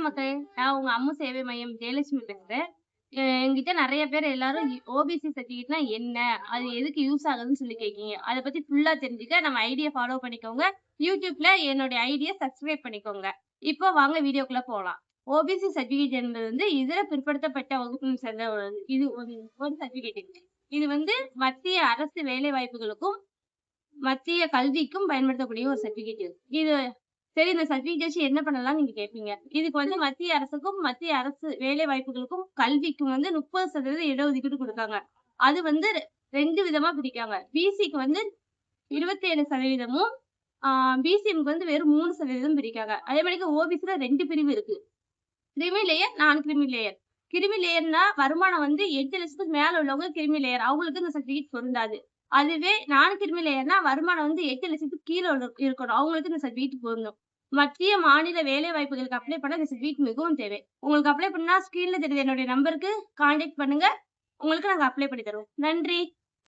மக்களே! நான் உங்க அம்மு சேவை மையம் ஜெயலட்சுமி பேசுறேன். என்கிட்ட நெறைய பேர் எல்லாரும் ஓபிசி சர்டிஃபிகேட்னா என்ன? அது எதுக்கு யூஸ் ஆகுதுன்னு சொல்லி கேட்கீங்க. அத பத்தி ஃபுல்லா தெரிஞ்சுக்க நம்ம ஐடிய ஃபாலோ பண்ணிக்கோங்க. YouTubeல என்னுடைய ஐடிய சப்ஸ்கிரைப் பண்ணிக்கோங்க. இப்போ வாங்க வீடியோக்குள்ள போலாம். ஓபிசி சர்டிஃபிகேட் என்பது இதர பிற்படுத்தப்பட்ட வகுப்பினை சேர்ந்த ஒரு சர்டிஃபிகேட். இது மத்திய அரசு வேலைவாய்ப்புகளுக்கும், மத்திய கல்விக்கும் பயன்படுத்தக்கூடிய ஒரு சர்டிஃபிகேட். இது சரி இந்த சர்டிஃபிகேட் வச்சு என்ன பண்ணலாம்னு நீங்க கேட்பீங்க. இதுக்கு மத்திய அரசுக்கும், மத்திய அரசு வேலை வாய்ப்புகளுக்கும், கல்விக்கும் 30% இடஒதுக்கீடு குடுக்காங்க. அது 2 விதமா பிரிக்காங்க. பிசிக்கு 27%மும், பிசிஎம்க்கு வெறும் 3% பிரிக்காங்க. அதே மாரிக்கு ஓபிசில 2 பிரிவு இருக்கு. கிரிமி லேயர், நான் கிரிமி லேயர். கிரிமி லேயர்னா வருமானம் 8 லட்சத்துக்கு மேல உள்ளவங்க கிரிமி லேயர். அவங்களுக்கு இந்த சர்டிஃபிகேட் பொருந்தாது. அதுவே நான் கிரிமி லேயர்னா வருமானம் 8 லட்சத்துக்கு கீழ இருக்கணும். அவங்களுக்கு இந்த சர்டிஃபிகேட் பொருந்தும். மத்திய, மாநில வேலை வாய்ப்புகளுக்கு அப்ளை பண்ண இந்த சர்டிஃபிகேட் மிகவும் தேவை. உங்களுக்கு அப்ளை பண்ணா ஸ்க்ரீன்ல தெரியுது என்னுடைய நம்பருக்கு கான்டாக்ட் பண்ணுங்க. உங்களுக்கு நாங்க அப்ளை பண்ணி தருவோம். நன்றி.